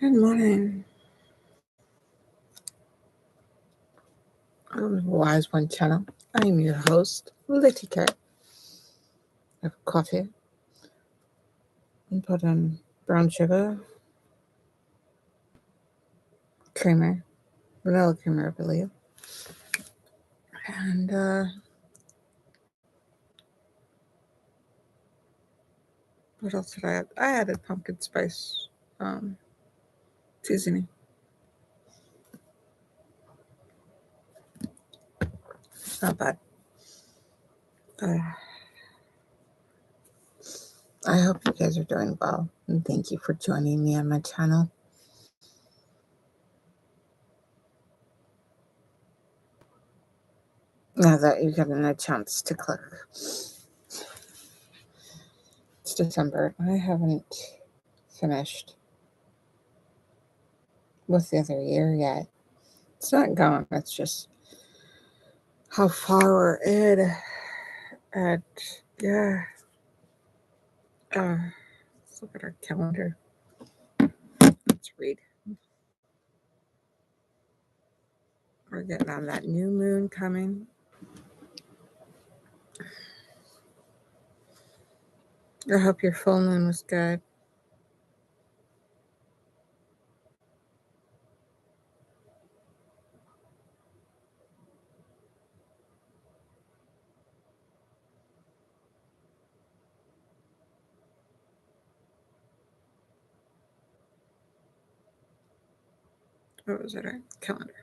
Good morning. On the Wise One channel. I am your host, Litty Cat. I have coffee and put in brown sugar, creamer, vanilla creamer, I believe. And what else did I add? I added pumpkin spice seasoning. It's not bad. I hope you guys are doing well, and thank you for joining me on my channel. Now that you've gotten a chance to click, it's December. I haven't finished with the other year yet. It's not gone. It's just how far we're in. And yeah, let's look at our calendar. Let's read. We're getting on that new moon coming. I hope your full moon was good. What was it? Our calendar.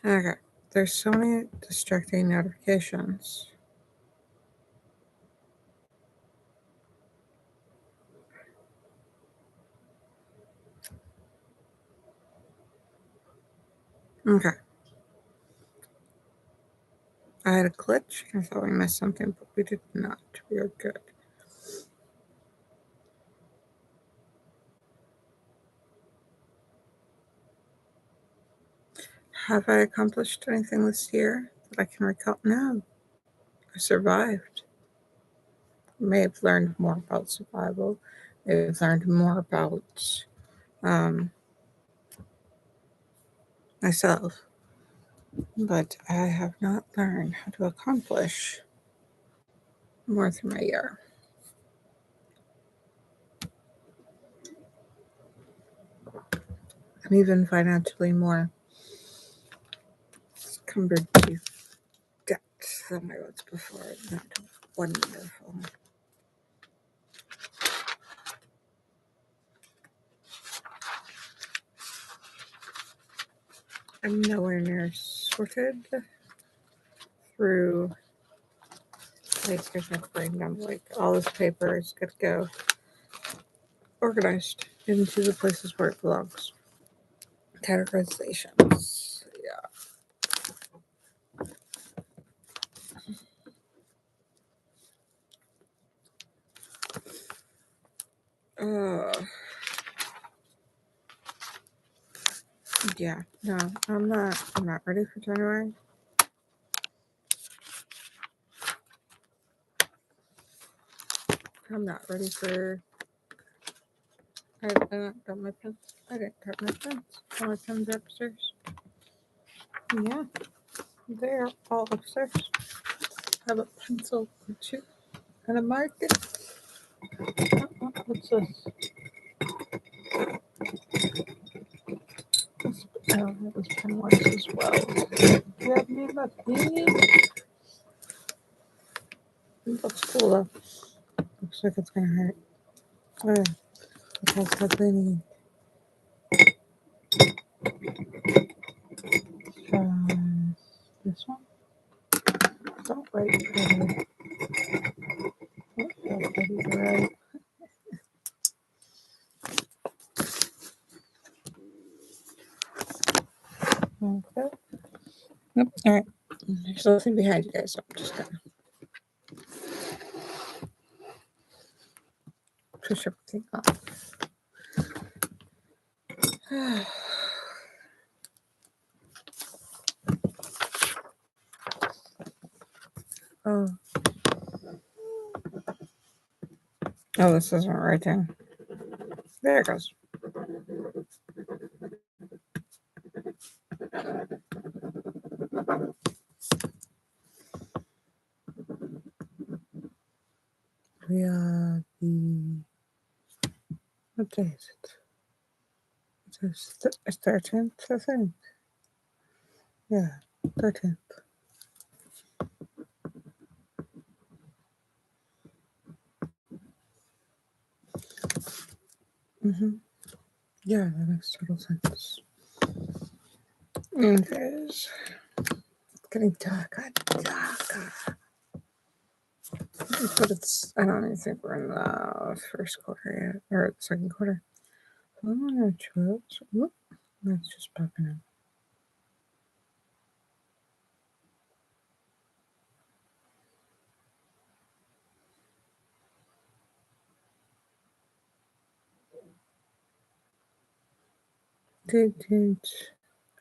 Okay. There's so many distracting notifications. Okay. I had a glitch. I thought we missed something, but we did not. We are good. Have I accomplished anything this year that I can recall? No. I survived. May have learned more about survival. May have learned more about myself. But I have not learned how to accomplish more through my year. I'm even financially more cumbered to debt than I was before. Not wonderful. I'm nowhere near sorted through. Like, there's no breakdown. Like, all this paper is good to go, organized into the places where it belongs. Categorizations. Yeah. No, I'm not ready for January. I'm not ready for. I not got my pen. I didn't got my pens. All my pens are upstairs. Yeah, they're all upstairs. I have a pencil or two and a marker. What's this? Oh, that was pen marks as well. Do you have any about these? It looks cool though. Looks like it's gonna hurt. Oh, it has got cleaning. This one. Don't write pretty. Don't pretty to write. Okay. Nope. All right. There's nothing behind you guys, so I'm just gonna push everything off. Oh. Oh, this isn't writing. There it goes. We are the, what day is it? It's 13th, I think. Yeah, 13th. Yeah, that makes total sense. Anyways, it's getting darker, darker. But I don't even think we're in the first quarter yet, or the second quarter. Oop, that's just popping up. Didn't,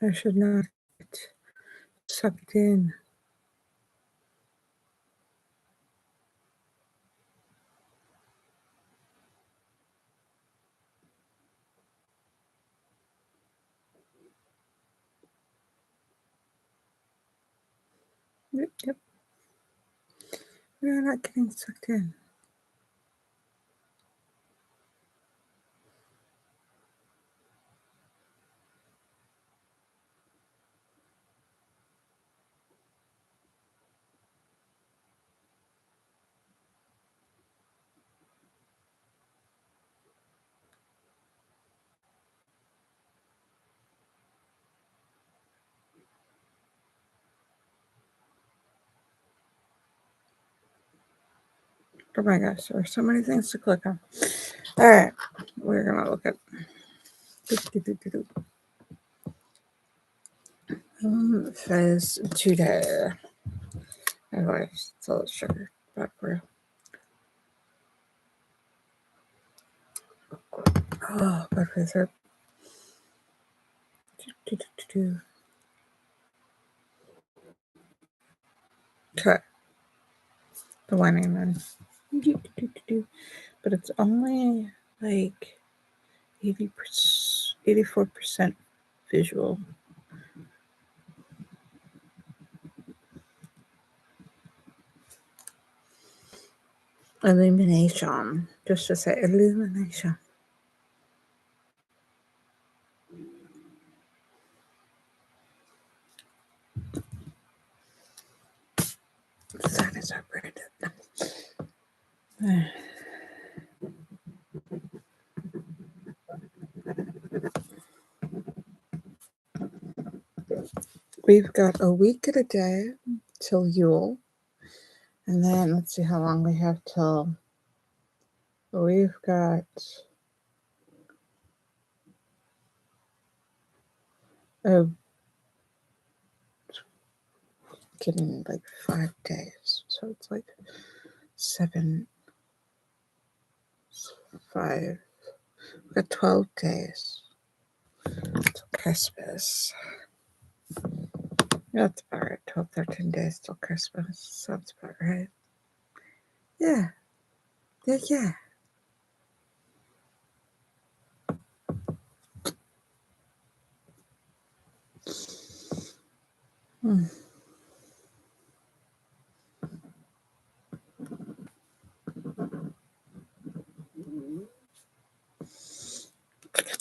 I should not get sucked in. Yep. We're not getting sucked in. Oh my gosh, there are so many things to click on. All right, we're gonna look at Fez today. Anyways, it's all sugar back for you. Oh, bad for the Okay, the whining then. But it's only like 84% visual. Illumination. Just to say illumination. The sun is operated. We've got a week and a day till Yule. And then let's see how long we have till. We've got getting like 5 days. So it's like 7, 5. We've got 12 days till Christmas. Yeah, that's about right. 12, 13 days till Christmas. Sounds about right. Yeah. Yeah.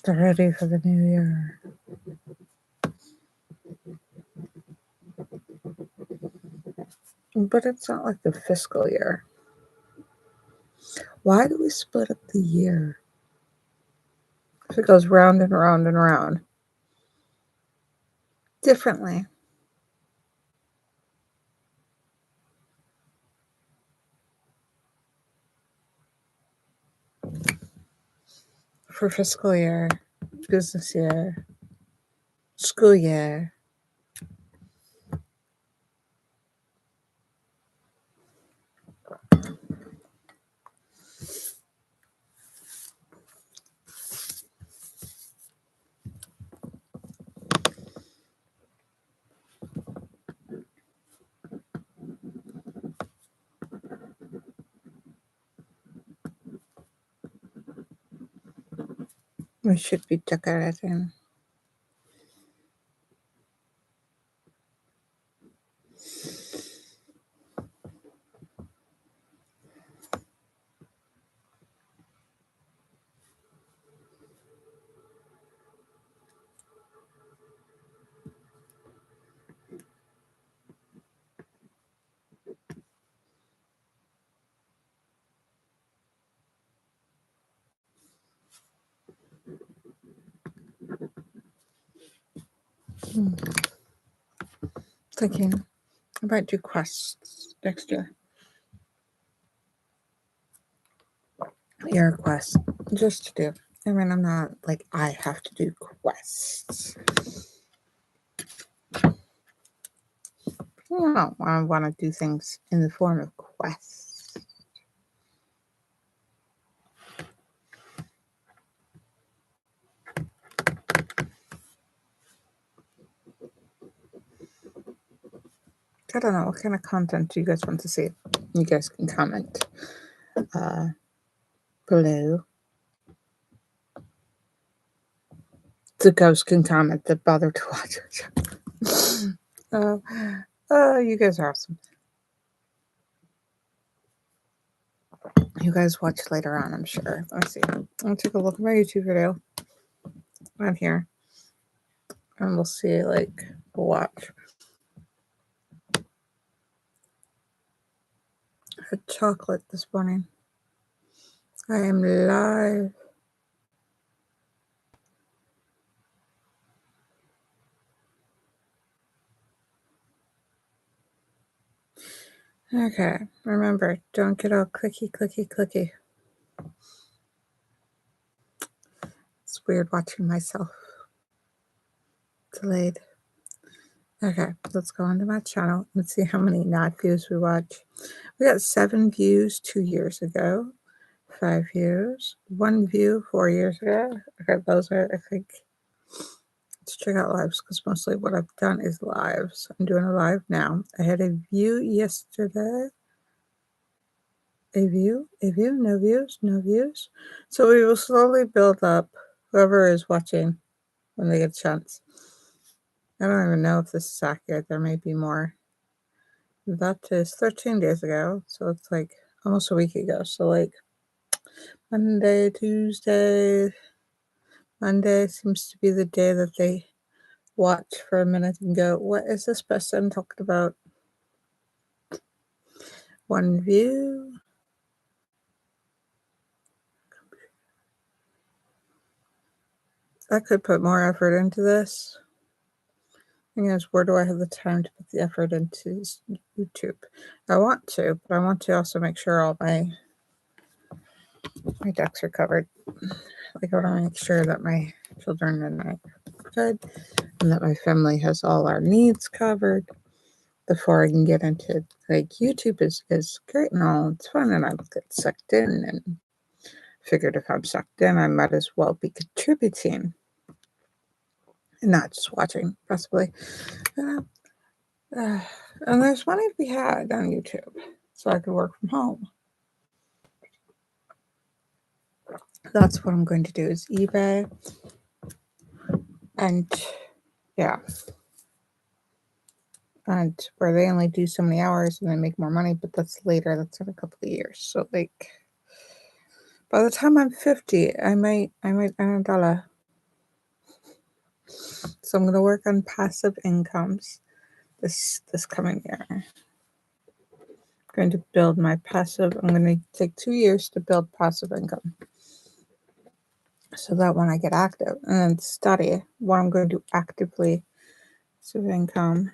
Get ready for the new year. But it's not like the fiscal year. Why do we split up the year? If it goes round and round and round. Differently. For fiscal year, business year, school year. We should be decorating. Thinking I might do quests next year. Year quest. Just to do. I mean, I'm not like I have to do quests. No, I want to do things in the form of quests. I don't know what kind of content do you guys want to see. You guys can comment below. The ghost can comment that bother to watch it. You guys are awesome. You guys watch later on, I'm sure. Let's see. I'll take a look at my YouTube video on here. And we'll see, like, watch. I had chocolate this morning. I am live. Okay, remember, don't get all clicky, clicky, clicky. It's weird watching myself delayed. Okay, let's go onto my channel. Let's see how many not views we watch. We got 7 views 2 years ago, 5 views, 1 view 4 years ago. Okay, those are, I think, let's check out lives because mostly what I've done is lives. I'm doing a live now. I had a view yesterday. A view, no views, no views. So we will slowly build up whoever is watching when they get a chance. I don't even know if this is accurate. There may be more. That is 13 days ago. So it's like almost a week ago. So like Monday, Tuesday, Monday seems to be the day that they watch for a minute and go, what is this person talking about? 1 view. I could put more effort into this. Thing is, where do I have the time to put the effort into YouTube? I want to, but I want to also make sure all my ducks are covered. Like I want to make sure that my children and I are good, and that my family has all our needs covered before I can get into like YouTube is great and all. It's fun, and I get sucked in, and figured if I'm sucked in, I might as well be contributing and not just watching, possibly. And there's money to be had on YouTube, so I could work from home. That's what I'm going to do is eBay. And yeah. And where they only do so many hours and they make more money, but that's later. That's in a couple of years. So like by the time I'm 50, I might earn $1. So I'm gonna work on passive incomes this coming year. I'm going to build my passive. I'm going to take 2 years to build passive income. So that when I get active and then study what I'm going to do actively passive income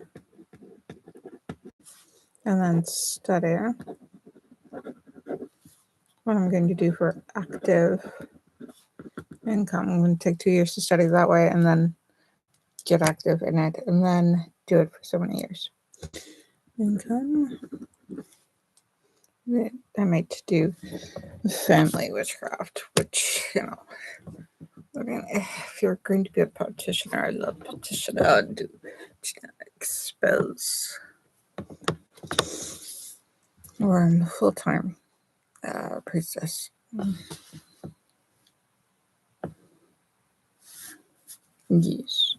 and then study what I'm going to do for active income. I'm going to take 2 years to study that way and then get active in it and then do it for so many years. Income. I might do family witchcraft, which, you know, I mean, if you're going to be a practitioner, I love practitioner. I'd do genetic spells. Or I'm a full-time priestess. Yes.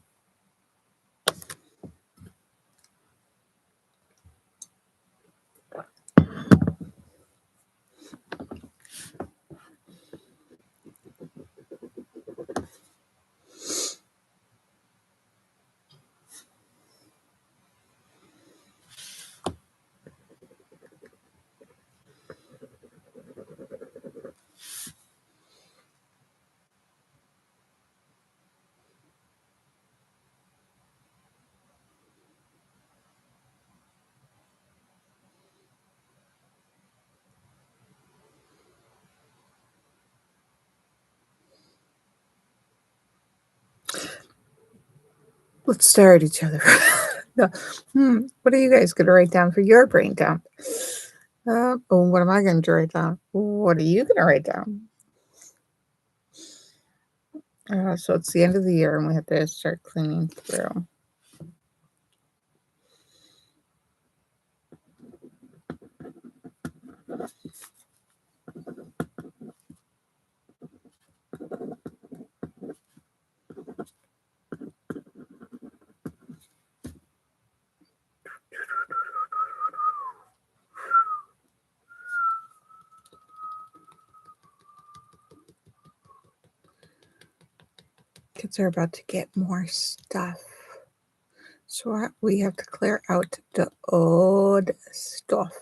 Let's stare at each other. No. What are you guys going to write down for your brain dump? What am I going to write down? What are you going to write down? So it's the end of the year and we have to start cleaning through. Kids are about to get more stuff. So we have to clear out the old stuff.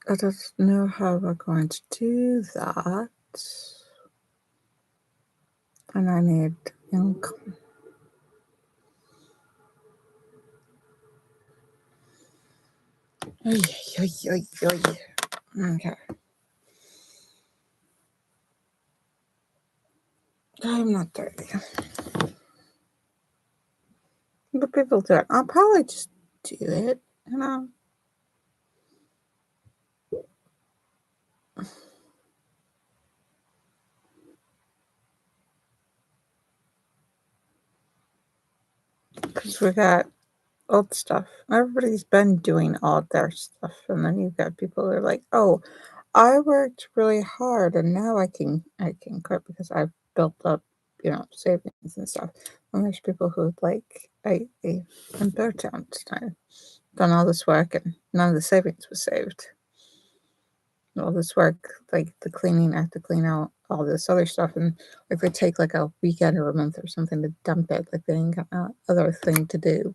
I don't know how we're going to do that. And I need income. Okay. I'm not dirty. But people do it. I'll probably just do it, you know. Because we got old stuff. Everybody's been doing all their stuff. And then you've got people who are like, oh, I worked really hard and now I can quit because I've built up, savings and stuff. And there's people who like, I'm burnt out. I've done all this work and none of the savings was saved. All this work, like the cleaning, I have to clean out all this other stuff, and like they take like a weekend or a month or something to dump it, like they ain't got no other thing to do.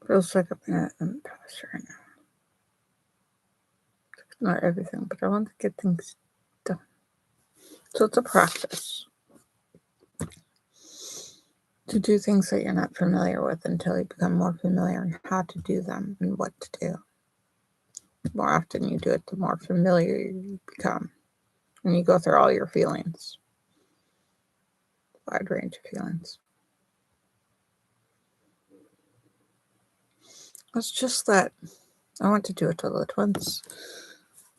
Feels like I'm in an impasse right now. Not everything, but I want to get things done. So it's a process to do things that you're not familiar with until you become more familiar in how to do them and what to do. The more often you do it, the more familiar you become. And you go through all your feelings, wide range of feelings. It's just that I want to do it all at once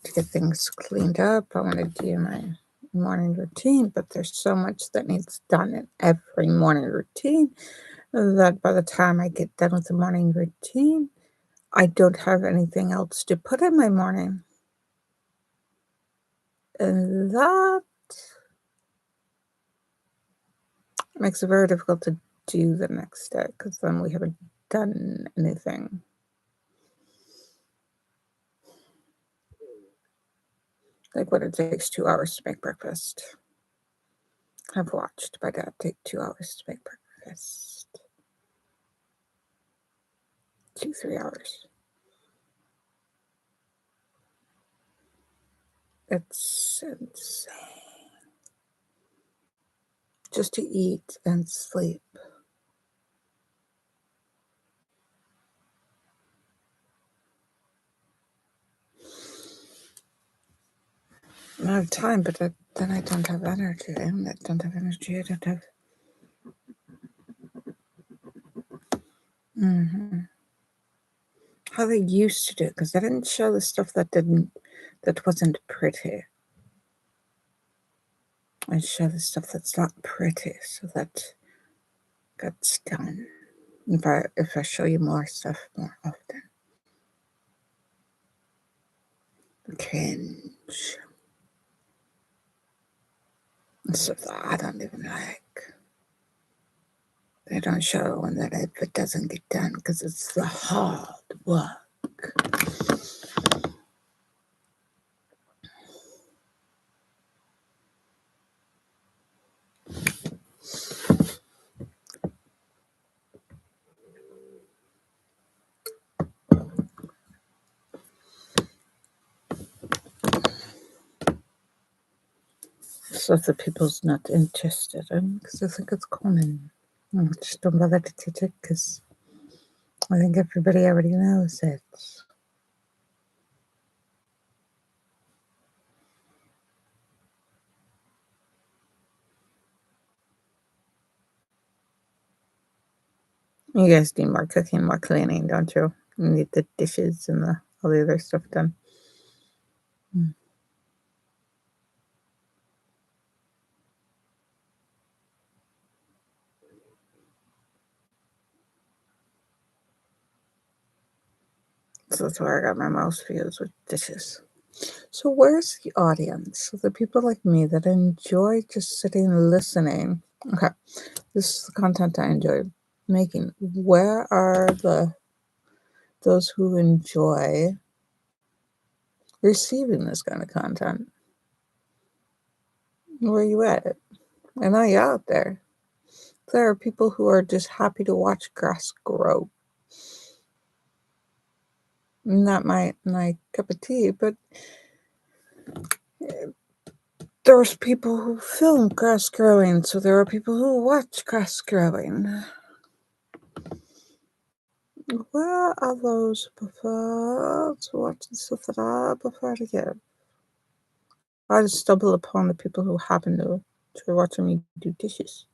to get things cleaned up. I want to do my morning routine, but there's so much that needs done in every morning routine that by the time I get done with the morning routine, I don't have anything else to put in my morning. And that makes it very difficult to do the next day because then we haven't done anything. Like when it takes 2 hours to make breakfast. I've watched my dad take 2 hours to make breakfast. 2-3 hours. It's insane. Just to eat and sleep. I have time, but then I don't have energy. And I don't have energy. I don't have. How they used to do it, because I didn't show the stuff that wasn't pretty. I show the stuff that's not pretty, so that gets done. If I show you more stuff more often. Cringe. Stuff that I don't even like. They don't show when that if it doesn't get done because it's the hard work. stuff that people's not interested in because I think it's common. I just don't bother to teach it because I think everybody already knows it. You guys need more cooking, more cleaning, don't you? You need the dishes and all the other stuff done. So that's where I got my most views with dishes. So where's the audience? So the people like me that enjoy just sitting and listening. Okay, this is the content I enjoy making. Where are those who enjoy receiving this kind of content? Where are you at? I know you're out there. There are people who are just happy to watch grass grow. Not my cup of tea, but there's people who film grass growing, so there are people who watch grass growing. Where are those who prefer to watch the stuff that I prefer to give? I just stumble upon the people who happen to watching me do dishes.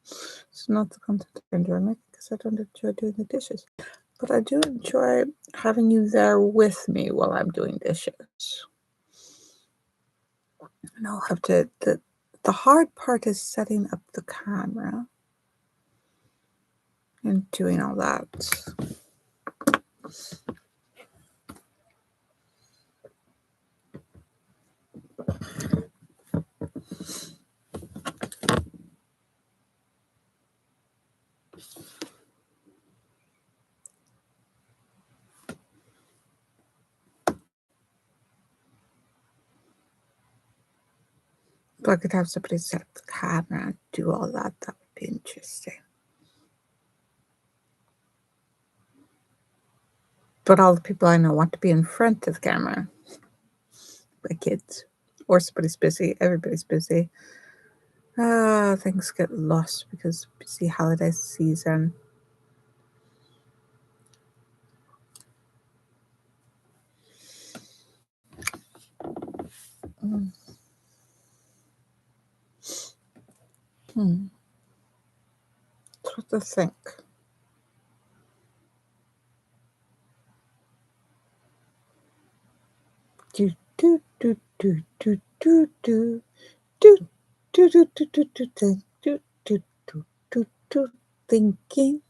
It's not the content I enjoy making because I don't enjoy doing the dishes. But I do enjoy having you there with me while I'm doing dishes. And I'll have to, the hard part is setting up the camera and doing all that. If I could have somebody set up the camera and do all that, that would be interesting. But all the people I know want to be in front of the camera. My kids. Or somebody's busy. Everybody's busy. Things get lost because busy holiday season. That's what to think. Do do do do do do do do do do do do do do do do do do thinking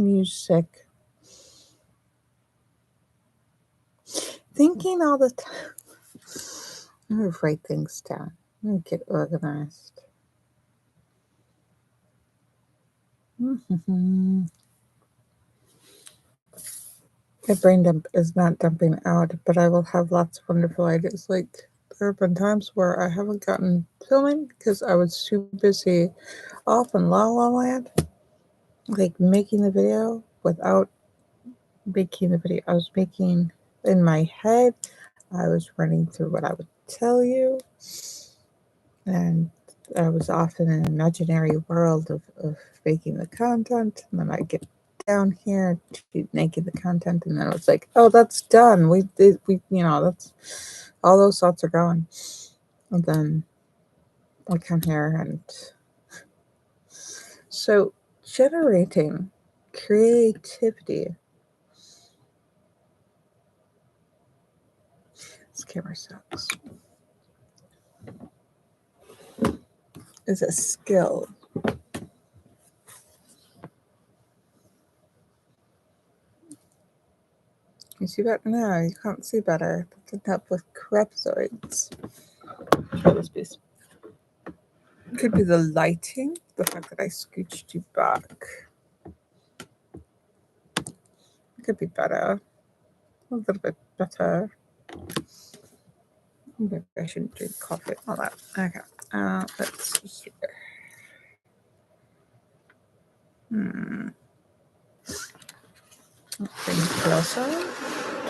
music. Thinking all the time. I'm gonna write things down. I'm gonna get organized. My brain dump is not dumping out, but I will have lots of wonderful ideas. Like, there have been times where I haven't gotten filming because I was too busy off in La La Land, like making the video without making the video. I was making in my head, I was running through what I would tell you, and I was off in an imaginary world of making the content, and then I get down here to making the content, and then it's like, oh, that's done. We that's all those thoughts are gone, and then I come here, and so generating creativity. This camera sucks. Is a skill. You see better? No, you can't see better. That didn't help with crepisoids. Try this piece. It could be the lighting, the fact that I scooched you back. It could be better. A little bit better. Maybe I shouldn't drink coffee. All that. Okay. Let's see here. Bring it closer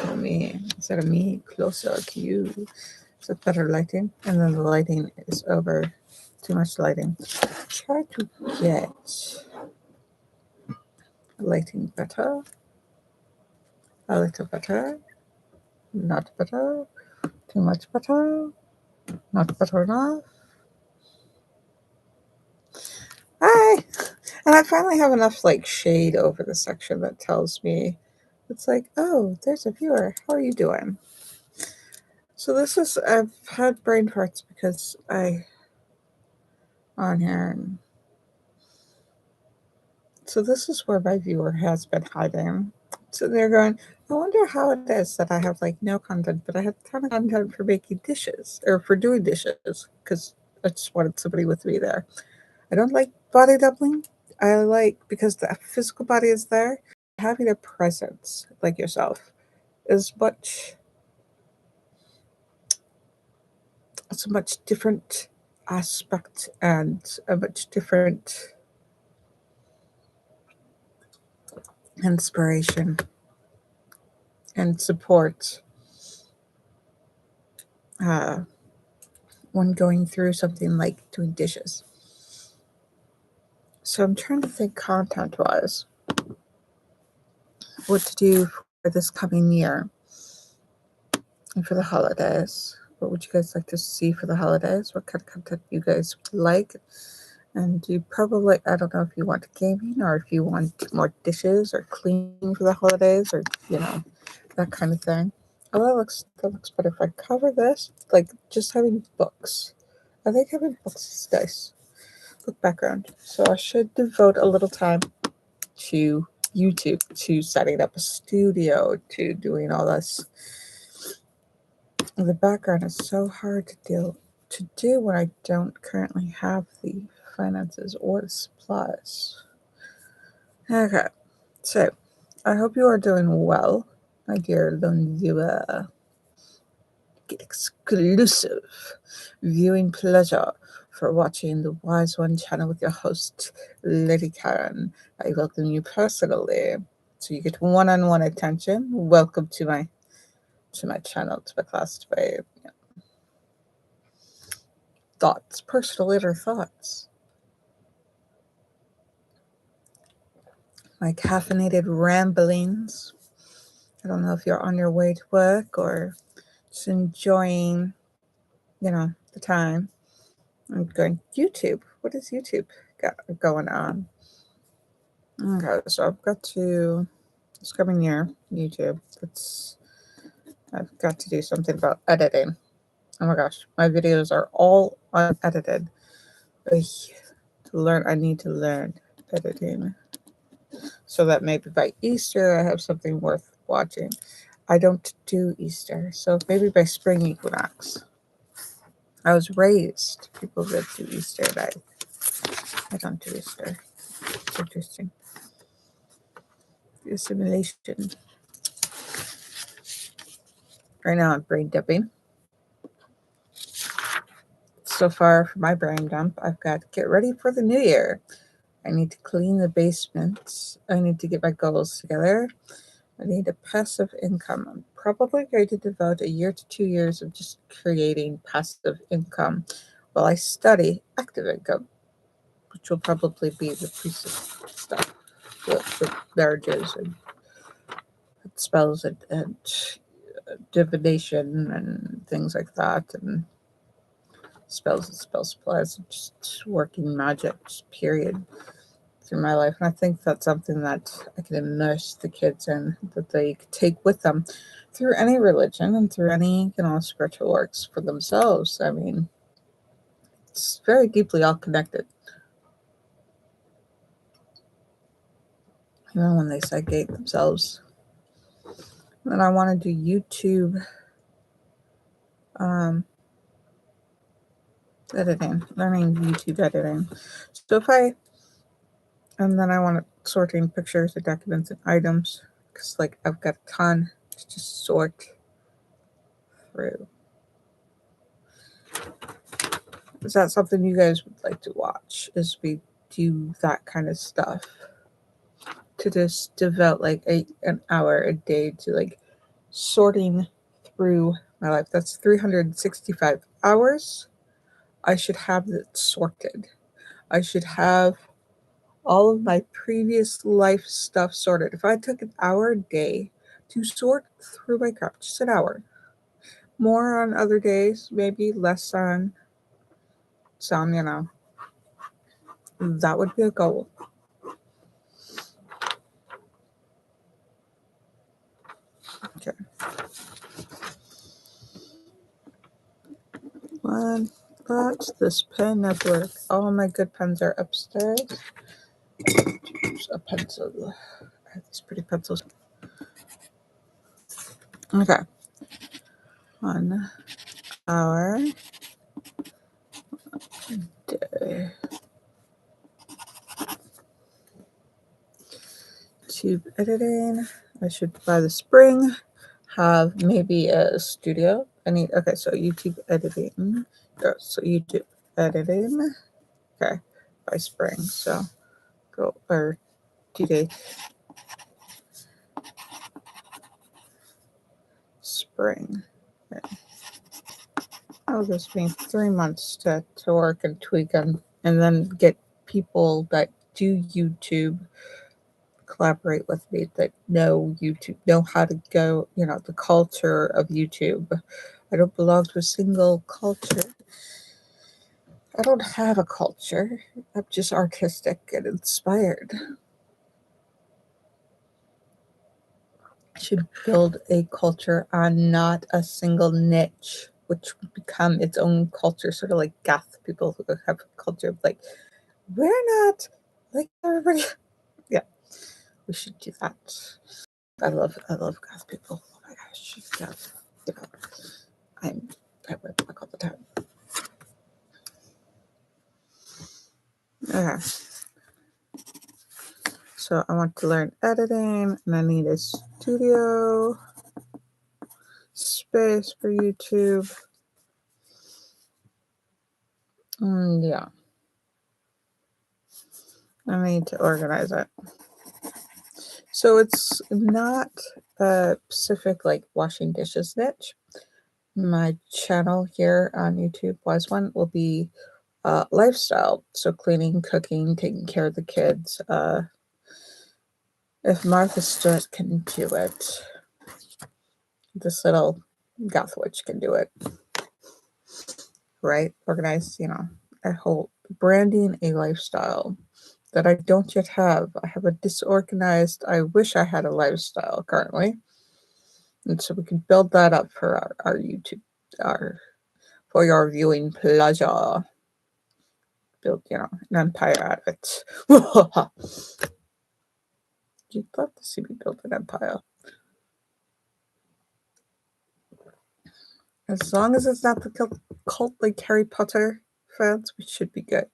to me. Instead of me, closer to you. Is it better lighting? And then the lighting is over. Too much lighting. Try to get lighting better. A little better. Not better. Too much better. Not better enough. Hi! And I finally have enough like shade over the section that tells me, it's like, oh, there's a viewer. How are you doing? So this is, I've had brain farts because on here. And so this is where my viewer has been hiding. So they're going, I wonder how it is that I have like no content, but I have a ton of content for making dishes or for doing dishes because I just wanted somebody with me there. I don't like body doubling. I like, because the physical body is there, having a presence like yourself is it's a much different aspect and a much different inspiration and support uh, when going through something like doing dishes. So I'm trying to think content wise what to do for this coming year and for the holidays. What would you guys like to see for the holidays? What kind of content you guys would like? And you probably, I don't know if you want gaming or if you want more dishes or cleaning for the holidays or, that kind of thing. Oh, that looks better if I cover this. Like just having books. I think having books is nice. Look background. So I should devote a little time to YouTube, to setting up a studio, to doing all this. The background is so hard to do when I don't currently have the finances or the supplies. Okay, so I hope you are doing well, my dear lone viewer. Get exclusive viewing pleasure for watching the Wise One channel with your host, Lady Caren. I welcome you personally, so you get one-on-one attention. Welcome to my channel, to my class, to my thoughts, personal inner thoughts. My caffeinated ramblings. I don't know if you're on your way to work or just enjoying, the time. I'm going YouTube. What is YouTube got going on? Okay, so I've got to, this coming year, YouTube. I've got to do something about editing. Oh my gosh, my videos are all unedited. I need to learn editing so that maybe by Easter I have something worth watching. I don't do Easter, so maybe by spring equinox. I was raised people that do Easter, but I don't do Easter. It's interesting. The assimilation. Right now I'm brain dumping. So far for my brain dump, I've got to get ready for the new year. I need to clean the basement. I need to get my goals together. I need a passive income. I'm probably going to devote a year to 2 years of just creating passive income while I study active income, which will probably be the priestess stuff, the marriages and spells and divination and things like that, and spells and spell supplies, and just working magic, just period, through my life. And I think that's something that I can immerse the kids in, that they could take with them through any religion and through any, spiritual works for themselves. I mean, it's very deeply all connected. When they segregate themselves. And then I want to do YouTube editing, learning YouTube editing. So and then I want to sorting pictures and documents and items, because I've got a ton to just sort through. Is that something you guys would like to watch? Is we do that kind of stuff, to just devote an hour a day to sorting through my life. That's 365 hours. I should have it sorted. I should have all of my previous life stuff sorted. If I took an hour a day to sort through my crap, just an hour, more on other days, maybe less on some, that would be a goal. Okay. One, but this pen network. All my good pens are upstairs. Use a pencil. I have these pretty pencils. Okay. 1 hour day. YouTube editing. I should by the spring have maybe a studio. Okay, so YouTube editing. So YouTube editing. Okay, by spring. So go or due date. Spring. Okay. That'll just be 3 months to work and tweak them, and then get people that do YouTube collaborate with me that know YouTube, know how to go, the culture of YouTube. I don't belong to a single culture. I don't have a culture. I'm just artistic and inspired. I should build a culture on not a single niche, which would become its own culture, sort of like goth people who have a culture of like, we're not like everybody. Yeah, we should do that. I love goth people. Oh my gosh, goth. I wear black all the time. Okay. So I want to learn editing, and I need a studio space for YouTube. Yeah. I need to organize it. So it's not a specific like washing dishes niche. My channel here on YouTube, Wise One, will be lifestyle. So cleaning, cooking, taking care of the kids. If Martha Stewart can do it, this little goth witch can do it. Right? Organize, a whole branding a lifestyle that I don't yet have. I have a disorganized, I wish I had a lifestyle currently. And so we can build that up for our YouTube, for your viewing pleasure. Build, an empire out of it. You'd love to see me build an empire. As long as it's not the cult like Harry Potter fans, we should be good.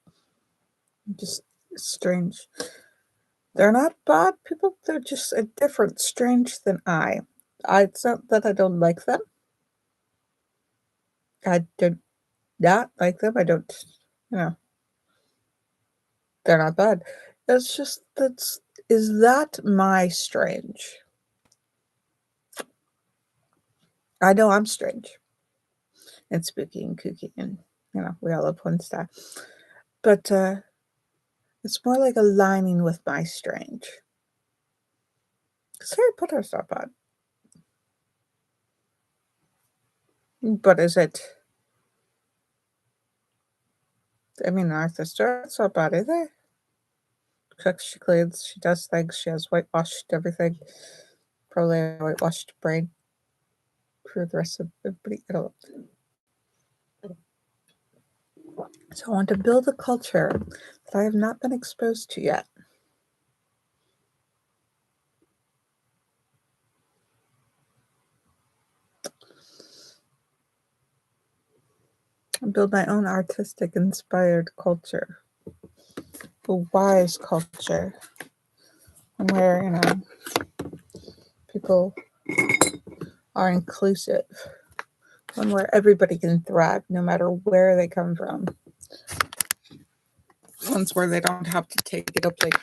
Just strange. They're not bad people. They're just a different strange than I. It's not that I don't like them. I do not like them. I don't, they're not bad. It's just is that my strange? I know I'm strange and spooky and kooky, and we all have fun stuff. But it's more like aligning with my strange. Because Harry Potter's not bad. But is it? I mean, Arthur Stewart's not bad either. Cooks, she cleans, she does things, she has whitewashed everything. Probably a whitewashed brain for the rest of everybody. I don't know. So I want to build a culture that I have not been exposed to yet. And build my own artistic inspired culture. A wise culture. And where, people are inclusive. One where everybody can thrive no matter where they come from. Ones where they don't have to take it up like,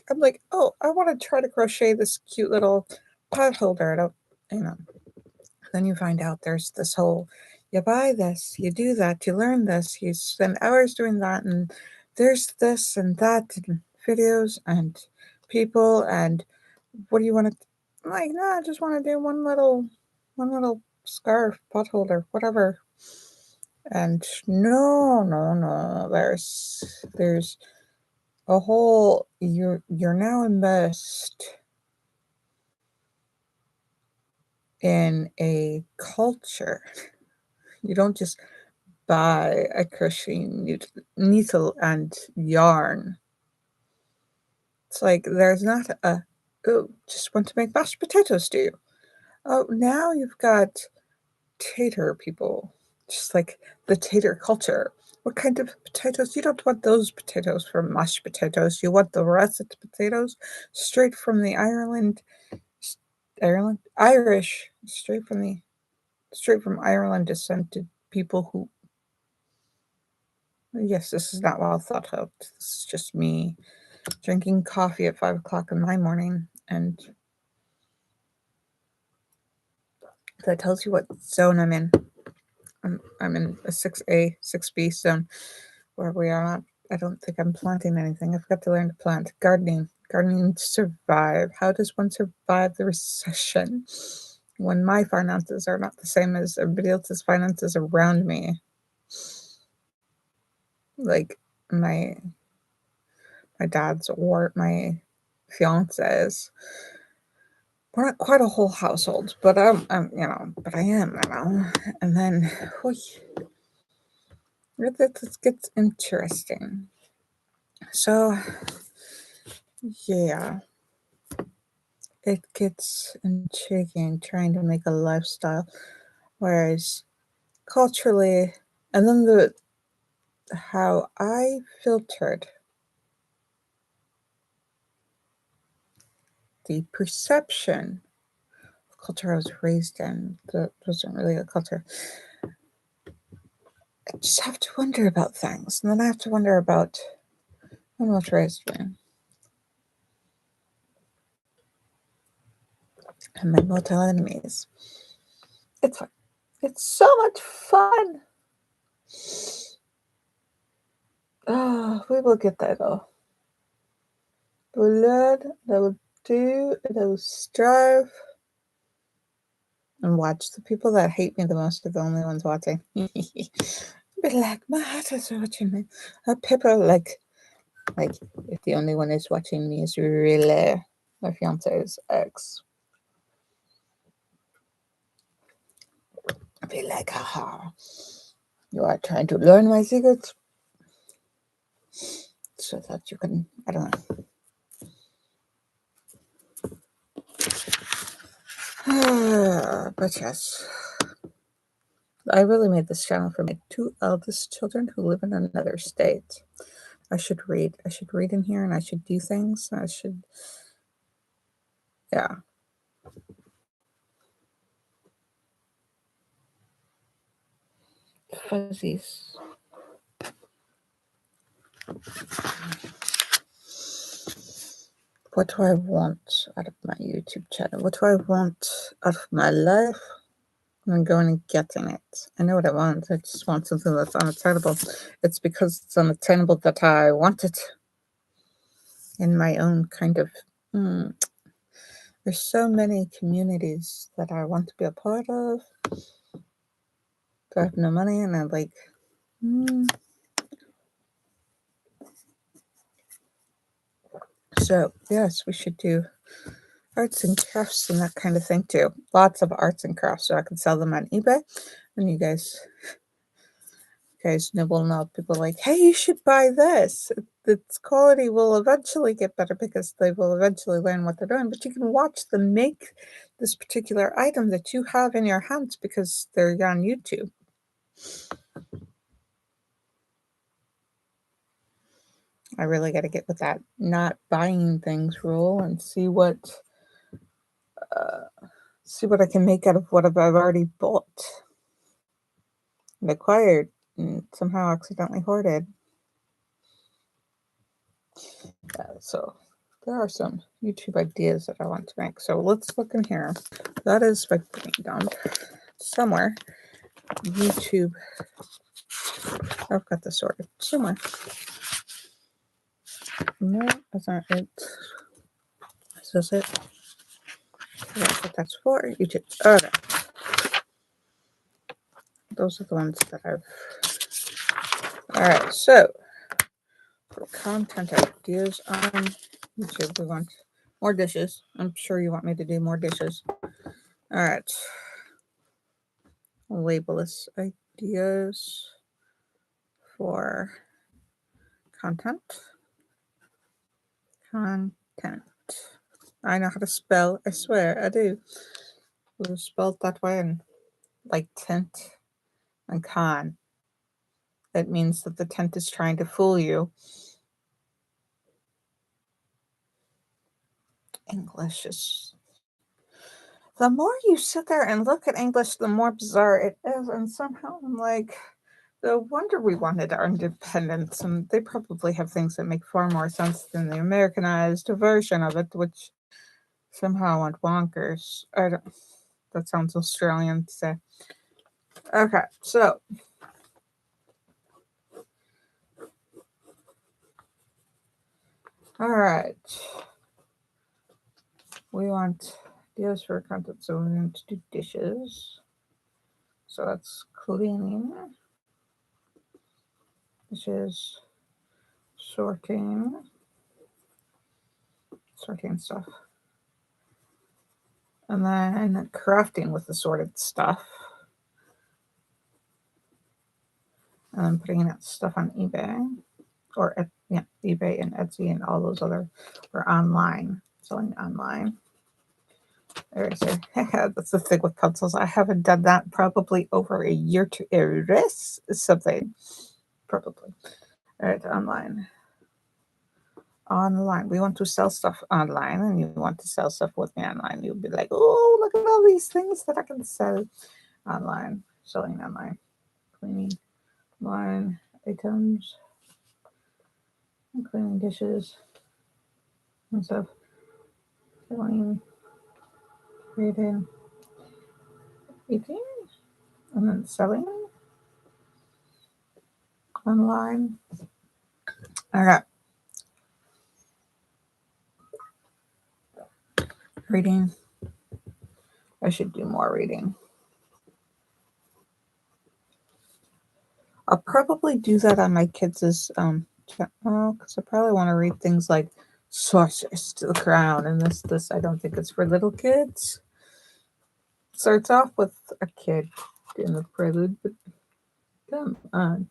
I'm like, oh, I want to try to crochet this cute little pot holder. I don't, Then you find out there's this whole, you buy this, you do that, you learn this, you spend hours doing that, and there's this and that, and videos and people, and what do you want to? I'm like, no, I just want to do one little scarf, pot holder, whatever. And no, there's a whole, you're now immersed in a culture. You don't just buy a crochet needle and yarn. It's like there's not a, oh, just want to make mashed potatoes, do you? Oh, now you've got tater people, just like the tater culture. What kind of potatoes? You don't want those potatoes from mashed potatoes. You want the russet potatoes straight from the Irish, straight from Ireland descended people who, yes, this is not well thought out. This is just me drinking coffee at 5 o'clock in my morning, and that tells you what zone I'm in. I'm in a 6A, 6B zone where we are not. I don't think I'm planting anything. I've got to learn to plant. Gardening to survive. How does one survive the recession when my finances are not the same as everybody else's finances around me? Like my dad's or my fiance's. We're not quite a whole household, but but I am, And then, this gets interesting. So, yeah, it gets intriguing trying to make a lifestyle, whereas culturally, and then how I filtered the perception of culture I was raised in, that wasn't really a culture. I just have to wonder about things, and then I have to wonder about how much raised me. And my mortal enemies. It's fun. It's so much fun. Oh, we will get there though. We'll learn, they will do, they will strive. And watch. The people that hate me the most are the only ones watching. But like, my heart is watching me. People like, if the only one is watching me is really my fiance's ex. I'd be like, haha, you are trying to learn my secrets so that you can, I don't know. But yes, I really made this channel for my 2 eldest children who live in another state. I should read. I should read in here, and I should do things. I should, yeah. Fuzzies. What do I want out of my YouTube channel? What do I want out of my life? I'm going and getting it. I know what I want. I just want something that's unattainable. It's because it's unattainable that I want it. In my own kind of, there's so many communities that I want to be a part of. But I have no money, and I'm like, So yes, we should do arts and crafts and that kind of thing too. Lots of arts and crafts, so I can sell them on eBay, and you guys will know. People are like, hey, you should buy this. Its quality will eventually get better because they will eventually learn what they're doing. But you can watch them make this particular item that you have in your hands because they're on YouTube. I really got to get with that not buying things rule and see what I can make out of what I've already bought and acquired and somehow accidentally hoarded. So there are some YouTube ideas that I want to make. So let's look in here. That is spaghetti dump. Somewhere. YouTube. I've got this sorted. Somewhere. No, that's not it. Is this it? That's what that's for. YouTube. Okay. Those are the ones that I've... Alright, so for content ideas on YouTube, we want more dishes. I'm sure you want me to do more dishes. Alright. Labelless ideas for content. Content. I know how to spell. I swear, I do. It was spelled that way, and like tent and con. It means that the tent is trying to fool you. English is... The more you sit there and look at English, the more bizarre it is. And somehow I'm like, no wonder we wanted our independence. And they probably have things that make far more sense than the Americanized version of it, which somehow went bonkers. That sounds Australian to say. Okay, so all right. We want ideas for content, so we need to do dishes. So that's cleaning, dishes, sorting stuff. And then crafting with the sorted stuff. And then putting that stuff on eBay. Or eBay and Etsy and all those other, or online, selling online. Eraser. That's the thing with pencils. I haven't done that probably over a year to erase something. Probably. All right, online. Online. We want to sell stuff online, and you want to sell stuff with me online. You'll be like, oh, look at all these things that I can sell online. Selling online. Cleaning line items. And cleaning dishes. And stuff. Selling. Creating. Eating. And then selling. Online. All right. Reading. I should do more reading. I'll probably do that on my kids' channel, because I probably want to read things like Sorceress to the Crown, and this I don't think it's for little kids. Starts off with a kid in the prelude, but come on.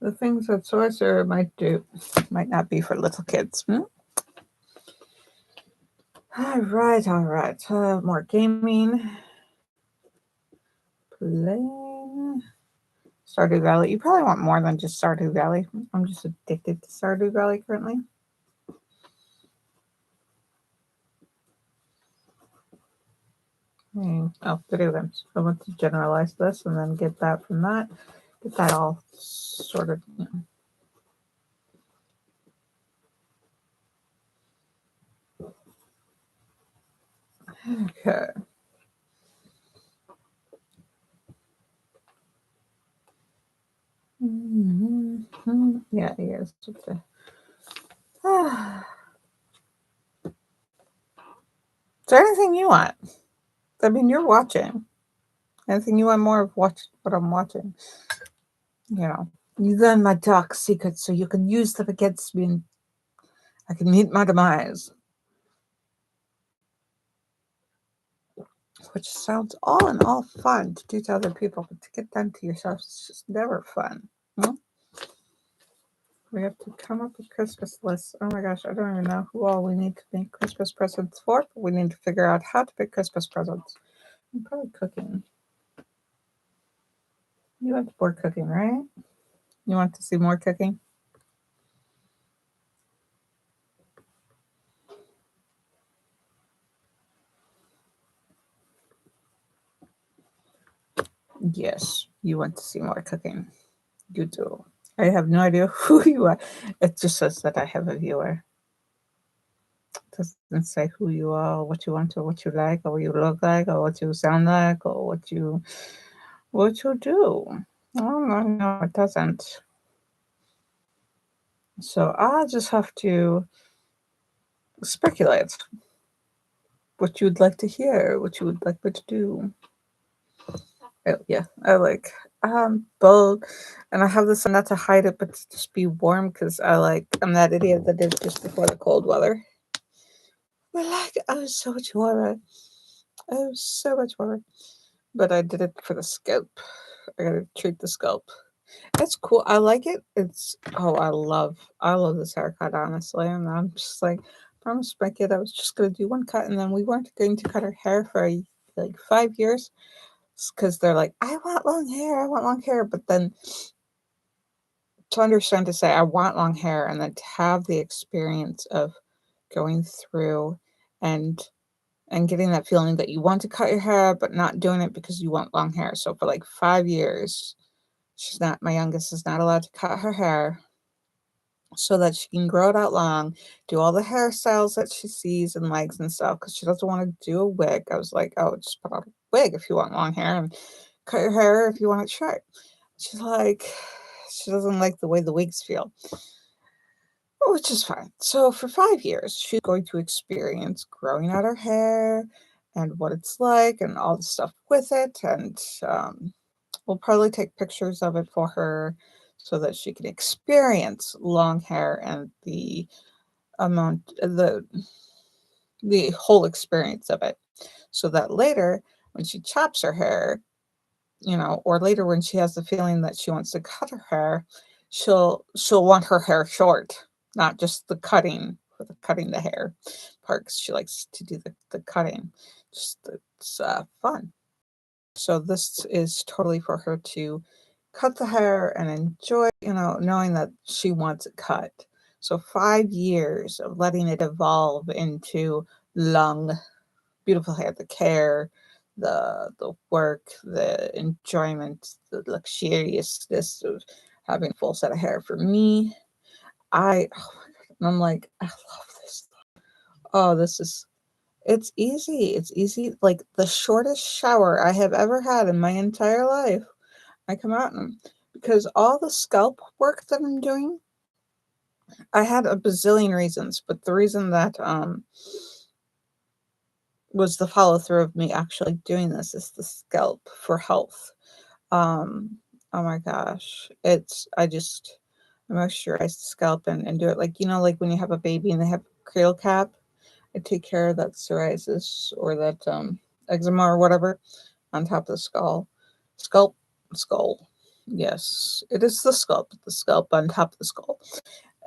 The things that Sorcerer might do might not be for little kids. All right. More gaming. Playing. Stardew Valley. You probably want more than just Stardew Valley. I'm just addicted to Stardew Valley currently. Video games. I want to generalize this and then get that from that. Get that all sorted. Okay. Yeah, he is. Okay. Is there anything you want? I mean, you're watching. Anything you want more of? Watch what I'm watching. You learn my dark secrets so you can use them against me and I can meet my demise. Which sounds all in all fun to do to other people, but to get done to yourself is just never fun. We have to come up with Christmas lists. Oh my gosh, I don't even know who all we need to make Christmas presents for, but we need to figure out how to pick Christmas presents. I'm probably cooking. You want more cooking, right? You want to see more cooking? Yes, you want to see more cooking. You do. I have no idea who you are. It just says that I have a viewer. It doesn't say who you are, what you want, or what you like, or what you look like, or what you sound like, or what you do. Oh no, it doesn't. So I just have to speculate what you'd like to hear, what you would like me to do. Oh, yeah, I like bold, and I have this on not to hide it, but to just be warm because I'm that idiot that did it just before the cold weather. But like, I was so much warmer. I was so much warmer. But I did it for the scalp. I gotta treat the scalp. It's cool. I like it. I love this haircut, honestly. And I'm just like, promised my kid I was just gonna do one cut, and then we weren't going to cut her hair for like 5 years because they're like, I want long hair, I want long hair. But then to understand to say I want long hair and then to have the experience of going through and getting that feeling that you want to cut your hair but not doing it because you want long hair. So for like 5 years, my youngest is not allowed to cut her hair so that she can grow it out long, do all the hairstyles that she sees and likes and stuff because she doesn't want to do a wig. I was like, oh, just put on a wig if you want long hair and cut your hair if you want it short. She's like, she doesn't like the way the wigs feel, which is fine. So for 5 years, she's going to experience growing out her hair and what it's like and all the stuff with it. And we'll probably take pictures of it for her so that she can experience long hair and amount, the whole experience of it. So that later, when she chops her hair, or later when she has the feeling that she wants to cut her hair, she'll want her hair short, not just the cutting for the cutting the hair part. 'Cause she likes to do the cutting. Just it's fun. So this is totally for her to cut the hair and enjoy, knowing that she wants it cut. So 5 years of letting it evolve into long beautiful hair, the care, the work, the enjoyment, the luxuriousness of having a full set of hair. For me, I'm like, I love this. Oh, it's easy. It's easy. Like the shortest shower I have ever had in my entire life. I come out in because all the scalp work that I'm doing, I had a bazillion reasons, but the reason that was the follow through of me actually doing this is the scalp for health. Um, oh my gosh, I moisturize the scalp and do it like like when you have a baby and they have cradle cap. I take care of that psoriasis or that eczema or whatever on top of the scalp, skull. Yes, it is the scalp on top of the skull,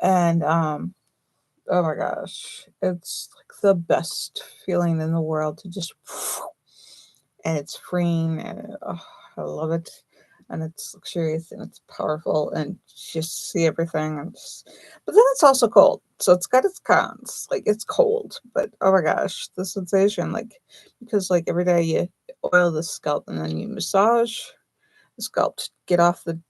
and oh my gosh, it's like the best feeling in the world to just and it's freeing and oh, I love it. And it's luxurious and it's powerful and just see everything and but then it's also cold. So it's got its cons. Like it's cold, but oh my gosh, the sensation, like because like every day you oil the scalp and then you massage the scalp to get off the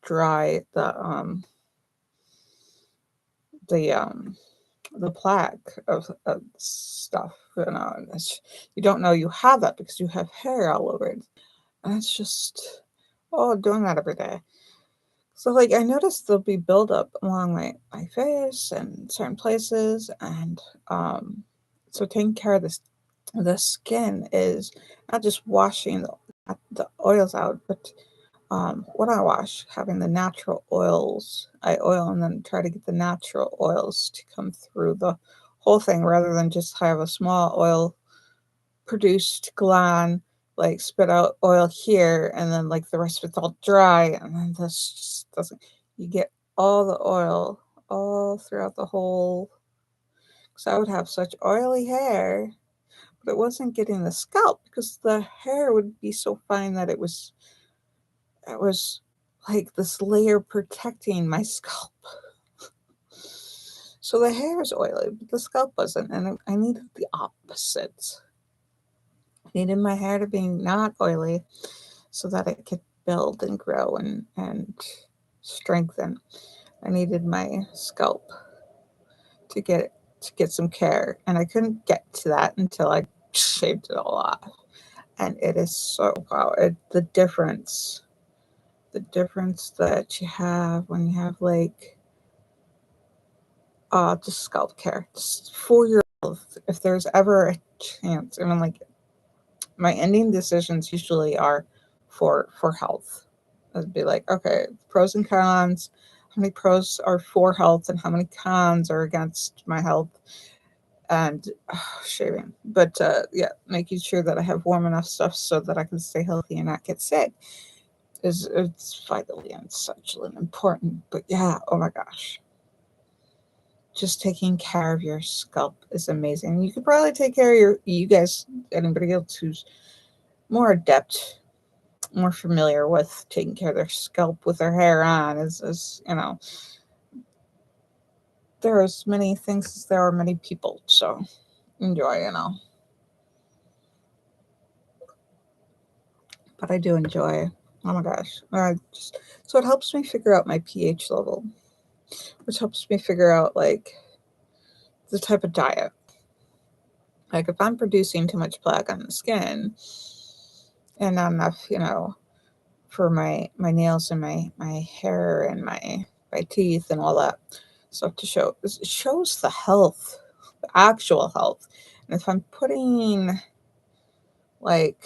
the plaque of stuff, and you don't know you have that because you have hair all over it. And it's just, oh, doing that every day. So, like, I noticed there'll be buildup along my face and certain places. And so, taking care of the skin is not just washing the oils out, but when I wash, having the natural oils, I oil and then try to get the natural oils to come through the whole thing rather than just have a small oil produced gland, like spit out oil here and then like the rest of it's all dry and then this just doesn't, you get all the oil all throughout the whole, because I would have such oily hair, but it wasn't getting the scalp because the hair would be so fine that it was like this layer protecting my scalp. So the hair is oily, but the scalp wasn't, and I needed the opposite. I needed my hair to be not oily so that it could build and grow and strengthen. I needed my scalp to get some care, and I couldn't get to that until I shaved it all off. And it is so wow, the difference that you have when you have like just scalp care, just for your health. If there's ever a chance, I mean, like my ending decisions usually are for health. I'd be like, okay, pros and cons. How many pros are for health, and how many cons are against my health? And shaving, but yeah, making sure that I have warm enough stuff so that I can stay healthy and not get sick is it's vitally and such an important. But yeah, oh my gosh, just taking care of your scalp is amazing. You could probably take care of you guys, anybody else who's more adept, more familiar with taking care of their scalp with their hair on, is there are as many things as there are many people. So enjoy. But I do enjoy. Oh my gosh, so it helps me figure out my pH level, which helps me figure out like the type of diet. Like if I'm producing too much plaque on the skin and not enough, for my nails and my hair and my teeth and all that stuff to show, it shows the health, the actual health. And if I'm putting like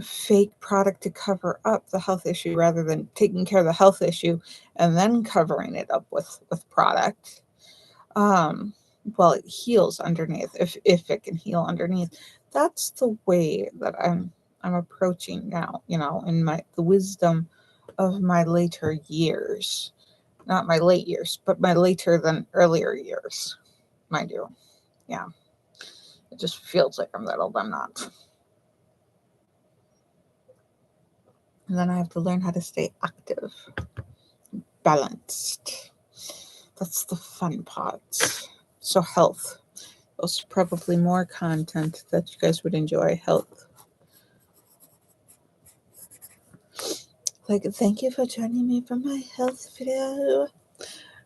fake product to cover up the health issue rather than taking care of the health issue and then covering it up with product, um well, it heals underneath, if it can heal underneath. That's the way that I'm approaching now, in my the wisdom of my later years. Not my late years, but my later than earlier years, mind you. Yeah, it just feels like I'm that old. I'm not. And then I have to learn how to stay active, balanced. That's the fun part. So health. Also probably more content that you guys would enjoy. Health. Like, thank you for joining me for my health video.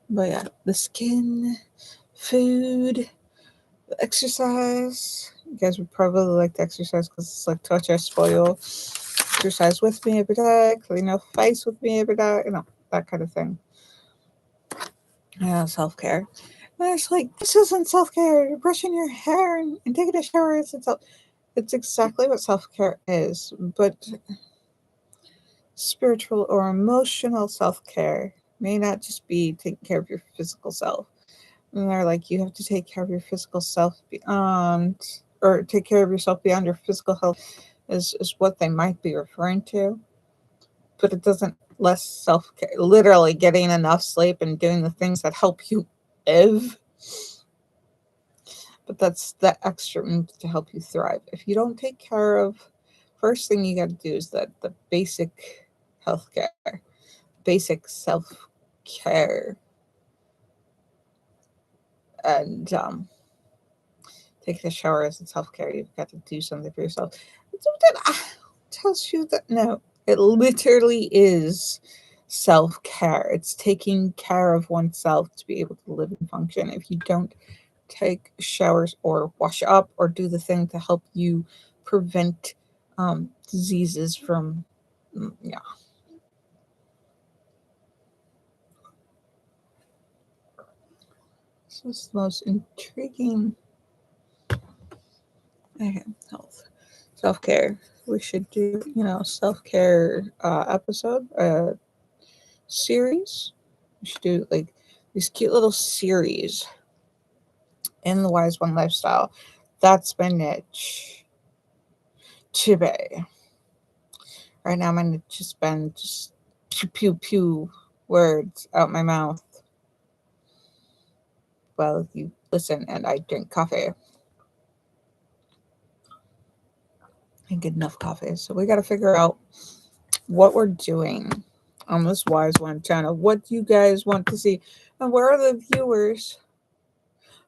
But yeah, the skin, food, exercise. You guys would probably like to exercise because it's like touch or spoil. Exercise with me every day, clean your face with me every day, that kind of thing. Yeah, self care. And it's like, this isn't self care. You're brushing your hair and taking a shower. It's exactly what self care is, but spiritual or emotional self care may not just be taking care of your physical self. And they're like, you have to take care of your physical self beyond, or take care of yourself beyond your physical health, is what they might be referring to. But it doesn't less self care. Literally getting enough sleep and doing the things that help you live. But that's the extra to help you thrive. If you don't take care of, first thing you got to do is that the basic health care, basic self care, and taking a shower isn't self care. You've got to do something for yourself. That tells you that no, it literally is self care. It's taking care of oneself to be able to live and function. If you don't take showers or wash up or do the thing to help you prevent diseases from, yeah. So it's the most intriguing. Okay, health, self care. We should do, self care episode series. We should do like these cute little series in the Wise One lifestyle. That's my niche today. Right now, my niche has been just pew pew pew words out my mouth while you listen and I drink coffee. I get enough coffee. So we got to figure out what we're doing on this Wise One channel. What do you guys want to see? And where are the viewers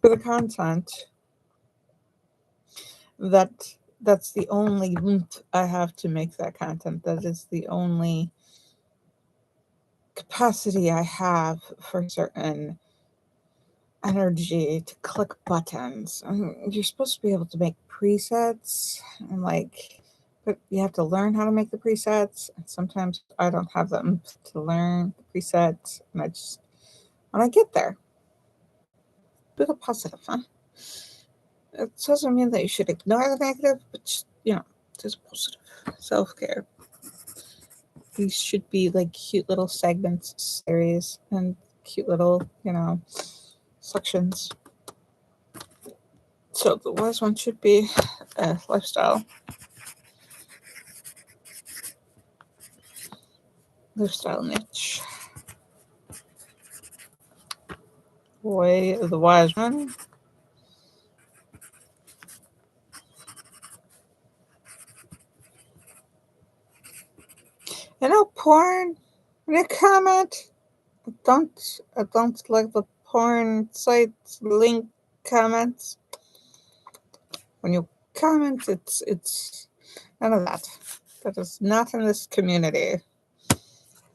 for the content? That that's the only oomph I have to make that content. That is the only capacity I have for certain energy to click buttons. You're supposed to be able to make presets and but you have to learn how to make the presets. And sometimes I don't have them to learn the presets, and when I get there, be positive, huh? It doesn't mean that you should ignore the negative, but just positive self-care. These should be like cute little segments, series, and cute little, sections. So the last one should be lifestyle. Lifestyle niche. Way of the wise man. Porn. When you comment, I don't like the porn sites link comments. When you comment, it's none of that. That is not in this community.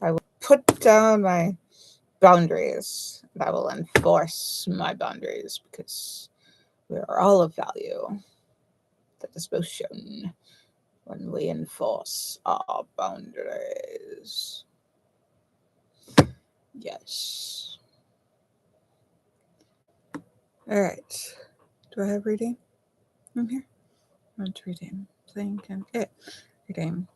I will put down my boundaries. And I will enforce my boundaries because we are all of value. That is motion when we enforce our boundaries. Yes. All right. Do I have reading in here? Want reading. Playing can reading.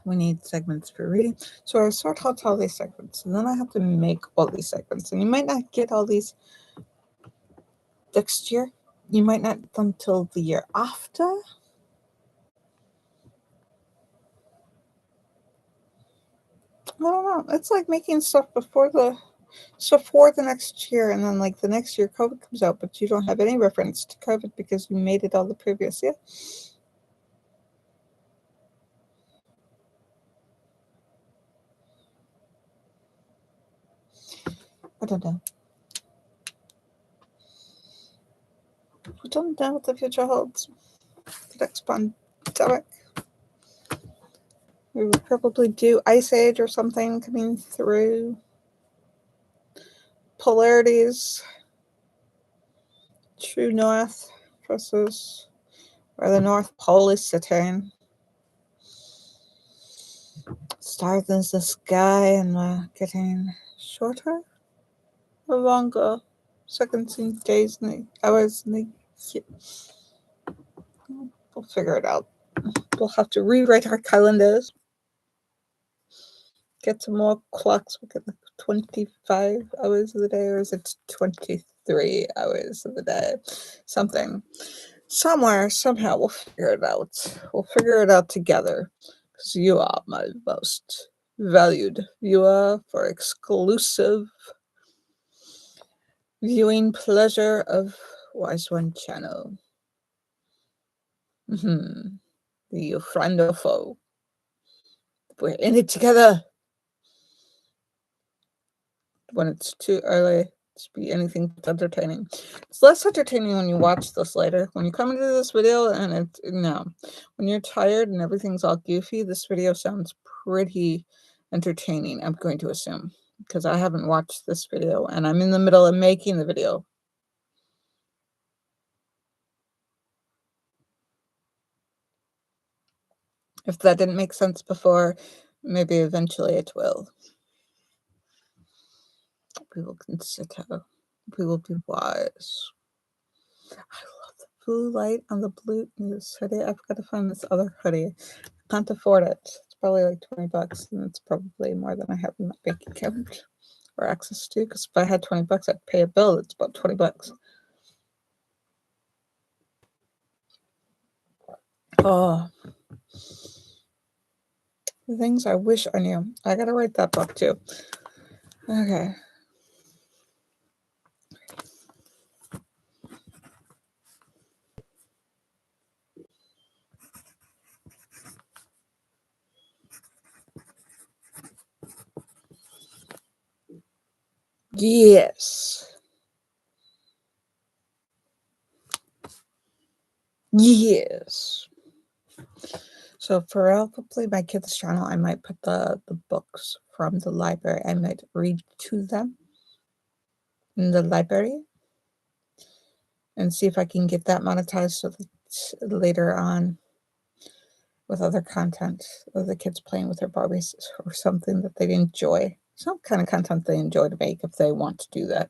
We need segments for reading. So I sort out all these segments, and then I have to make all these segments. And you might not get all these next year. You might not get them till the year after. I don't know. It's like making stuff for the next year, and then the next year COVID comes out, but you don't have any reference to COVID because you made it all the previous year. I don't know. We don't know what the future holds. The next pandemic. We will probably do Ice Age or something coming through. Polarities. True North versus where the North Pole is sitting. Stars in the sky and getting shorter or longer. Seconds and days and hours and we'll figure it out. We'll have to rewrite our calendars. Get some more clocks. We'll get 25 hours of the day, or is it 23 hours of the day? Something. Somewhere, somehow, we'll figure it out. We'll figure it out together. Because you are my most valued viewer for exclusive viewing pleasure of Wise One Channel. You friend or foe. We're in it together. When it's too early to be anything but entertaining. It's less entertaining when you watch this later. When you come into this video and when you're tired and everything's all goofy, this video sounds pretty entertaining, I'm going to assume, because I haven't watched this video and I'm in the middle of making the video. If that didn't make sense before, maybe eventually it will. We will consider. We will be wise. I love the blue light on the blue news hoodie. I've got to find this other hoodie. Can't afford it. It's probably like $20, and it's probably more than I have in my bank account or access to. Because if I had $20, I'd pay a bill. It's about $20. Oh, the things I wish I knew. I gotta write that book too. Okay. Yes. Yes. So for hopefully my kids' channel, I might put the books from the library. I might read to them in the library and see if I can get that monetized so that later on with other content of the kids playing with their Barbies or something that they enjoy, some kind of content they enjoy to make if they want to do that,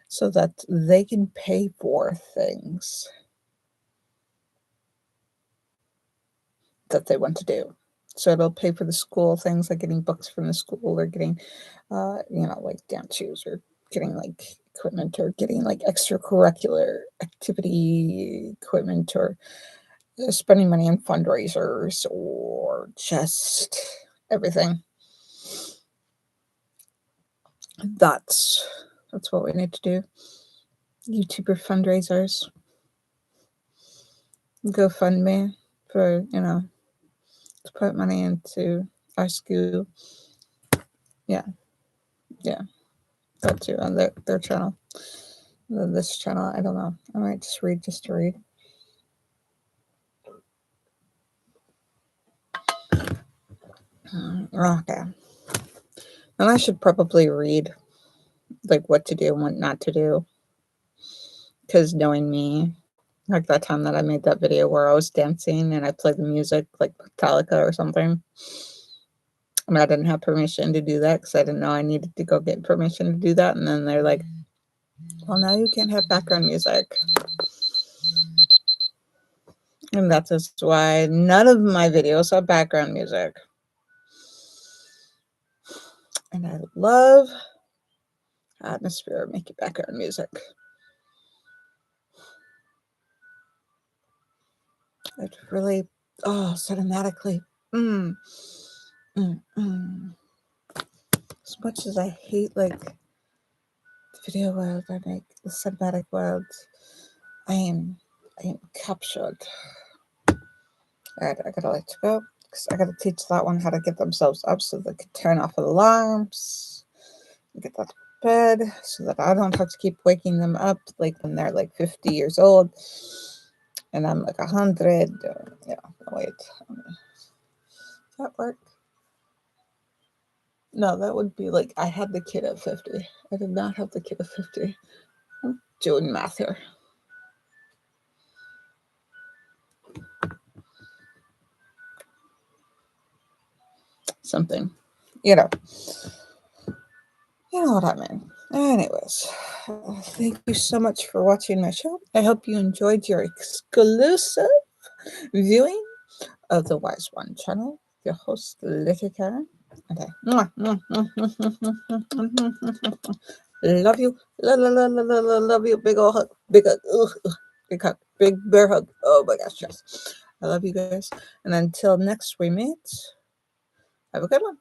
so that they can pay for things that they want to do. So it'll pay for the school things like getting books from the school or getting, like dance shoes or getting like equipment or getting like extracurricular activity equipment or spending money on fundraisers or just everything. That's what we need to do. YouTuber fundraisers, GoFundMe for to put money into our school. Yeah, that too on their channel. This channel, I don't know. I might just read to read. Okay. And I should probably read like what to do and what not to do. Because knowing me, like that time that I made that video where I was dancing and I played the music like Metallica or something. And I didn't have permission to do that because I didn't know I needed to go get permission to do that. And then they're like, well, now you can't have background music. And that's just why none of my videos have background music. And I love atmosphere making background music. It really, cinematically. As much as I hate like the video world I make, the cinematic world, I am captured. Alright, I gotta let you go because I gotta teach that one how to get themselves up so they can turn off alarms, get that to bed so that I don't have to keep waking them up like when they're like 50 years old and I'm like 100. Wait. Does that work? No, that would be like I had the kid at 50. I did not have the kid at 50. I'm doing math here. Something. You know what I mean. Anyways, thank you so much for watching my show. I hope you enjoyed your exclusive viewing of the Wise One channel. Your host, Little Caren. Okay. Love you. Love you. Big ol' hug. Big hug. Big hug. Big bear hug. Oh my gosh, yes. I love you guys. And until next we meet, have a good one.